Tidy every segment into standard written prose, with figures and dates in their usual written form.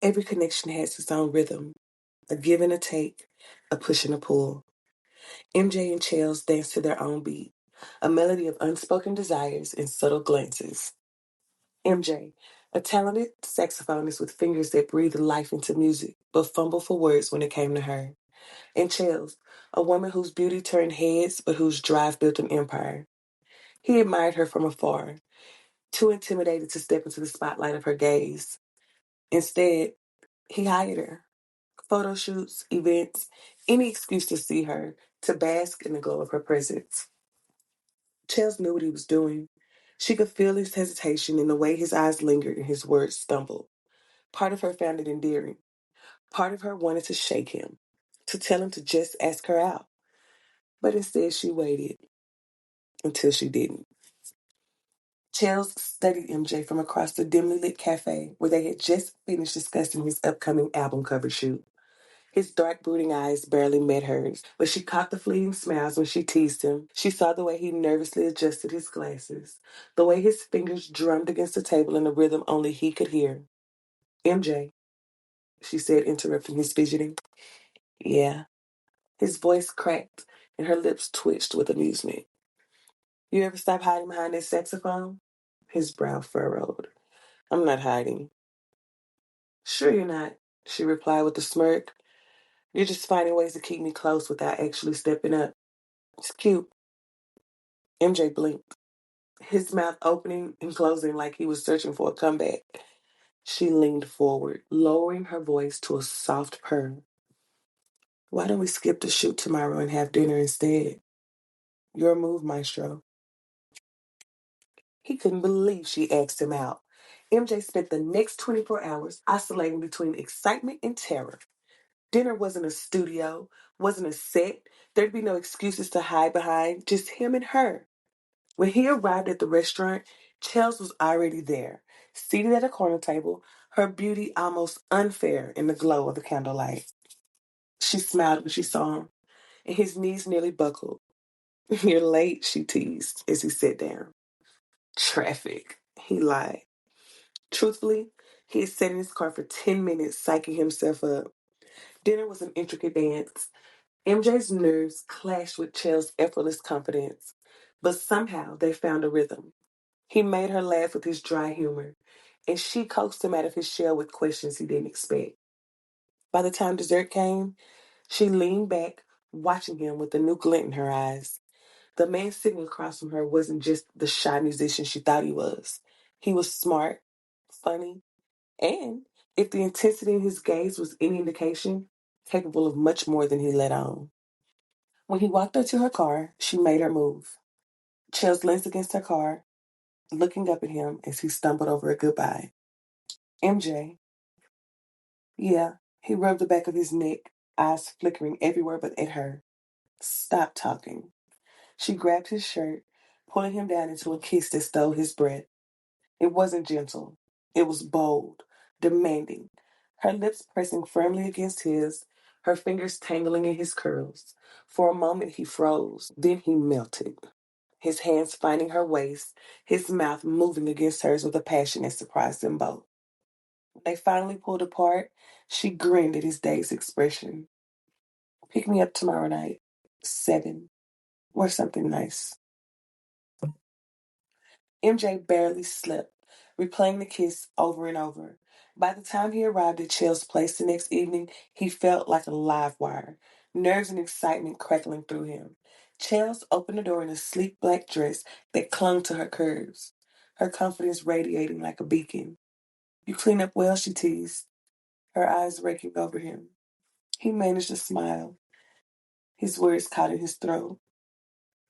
Every connection has its own rhythm, a give and a take, a push and a pull. MJ and Chels dance to their own beat, a melody of unspoken desires and subtle glances. MJ, a talented saxophonist with fingers that breathe life into music, but fumble for words when it came to her. And Chels, a woman whose beauty turned heads, but whose drive built an empire. He admired her from afar, too intimidated to step into the spotlight of her gaze. Instead, he hired her. Photo shoots, events, any excuse to see her, to bask in the glow of her presence. Chels knew what he was doing. She could feel his hesitation in the way his eyes lingered and his words stumbled. Part of her found it endearing. Part of her wanted to shake him, to tell him to just ask her out. But instead, she waited until she didn't. Chels studied MJ from across the dimly lit cafe where they had just finished discussing his upcoming album cover shoot. His dark, brooding eyes barely met hers, but she caught the fleeting smiles when she teased him. She saw the way he nervously adjusted his glasses, the way his fingers drummed against the table in a rhythm only he could hear. MJ, she said, interrupting his fidgeting. Yeah. His voice cracked and her lips twitched with amusement. You ever stop hiding behind that saxophone? His brow furrowed. I'm not hiding. Sure you're not, she replied with a smirk. You're just finding ways to keep me close without actually stepping up. It's cute. MJ blinked, his mouth opening and closing like he was searching for a comeback. She leaned forward, lowering her voice to a soft purr. Why don't we skip the shoot tomorrow and have dinner instead? Your move, Maestro. He couldn't believe she asked him out. MJ spent the next 24 hours oscillating between excitement and terror. Dinner wasn't a studio, wasn't a set. There'd be no excuses to hide behind, just him and her. When he arrived at the restaurant, Chels was already there, seated at a corner table, her beauty almost unfair in the glow of the candlelight. She smiled when she saw him, and his knees nearly buckled. You're late, she teased as he sat down. Traffic, he lied. Truthfully, he had sat in his car for 10 minutes, psyching himself up. Dinner was an intricate dance. MJ's nerves clashed with Chell's effortless confidence, but somehow they found a rhythm. He made her laugh with his dry humor, and she coaxed him out of his shell with questions he didn't expect. By the time dessert came, she leaned back, watching him with a new glint in her eyes. The man sitting across from her wasn't just the shy musician she thought he was. He was smart, funny, and, if the intensity in his gaze was any indication, capable of much more than he let on. When he walked her to her car, she made her move. Chels leaned against her car, looking up at him as he stumbled over a goodbye. MJ. Yeah, he rubbed the back of his neck, eyes flickering everywhere but at her. Stop talking. She grabbed his shirt, pulling him down into a kiss that stole his breath. It wasn't gentle. It was bold, demanding. Her lips pressing firmly against his, her fingers tangling in his curls. For a moment he froze, then he melted. His hands finding her waist, his mouth moving against hers with a passion that surprised them both. When they finally pulled apart, she grinned at his dazed expression. Pick me up tomorrow night. 7. Or something nice. MJ barely slept, replaying the kiss over and over. By the time he arrived at Chell's place the next evening, he felt like a live wire, nerves and excitement crackling through him. Chels opened the door in a sleek black dress that clung to her curves, her confidence radiating like a beacon. You clean up well, she teased, her eyes raking over him. He managed a smile, his words caught in his throat.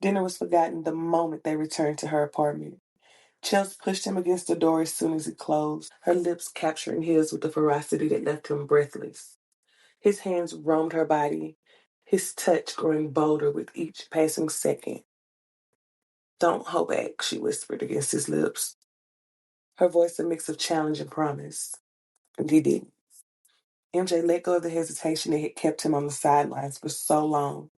Dinner was forgotten the moment they returned to her apartment. Chelsea pushed him against the door as soon as it closed, her lips capturing his with a ferocity that left him breathless. His hands roamed her body, his touch growing bolder with each passing second. Don't hold back, she whispered against his lips, her voice a mix of challenge and promise. And he didn't. MJ let go of the hesitation that had kept him on the sidelines for so long.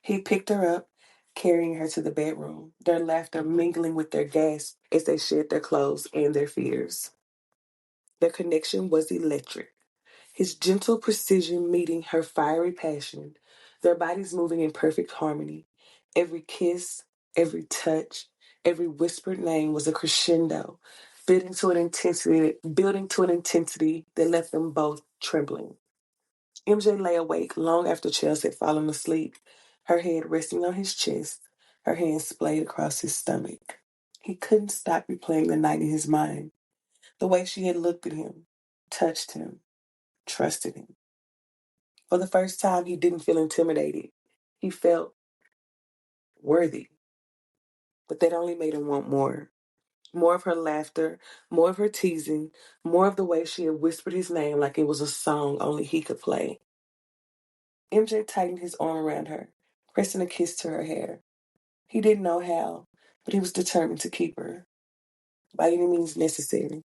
He picked her up, carrying her to the bedroom, their laughter mingling with their gasps as they shared their clothes and their fears. Their connection was electric. his gentle precision meeting her fiery passion, their bodies moving in perfect harmony. Every kiss, every touch, every whispered name was a crescendo, building to an intensity that left them both trembling. MJ lay awake long after Chels had fallen asleep, her head resting on his chest, her hands splayed across his stomach. He couldn't stop replaying the night in his mind, the way she had looked at him, touched him, trusted him. For the first time, he didn't feel intimidated. He felt worthy, but that only made him want more. More of her laughter, more of her teasing, more of the way she had whispered his name like it was a song only he could play. MJ tightened his arm around her, pressing a kiss to her hair. He didn't know how, but he was determined to keep her, by any means necessary.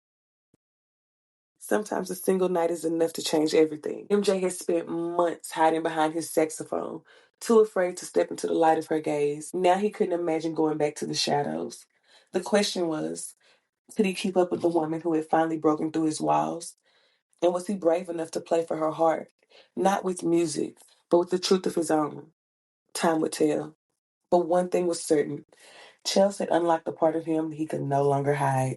Sometimes a single night is enough to change everything. MJ had spent months hiding behind his saxophone, too afraid to step into the light of her gaze. Now he couldn't imagine going back to the shadows. The question was, could he keep up with the woman who had finally broken through his walls? And was he brave enough to play for her heart? Not with music, but with the truth of his own. Time would tell. But one thing was certain. Chels had unlocked the part of him he could no longer hide.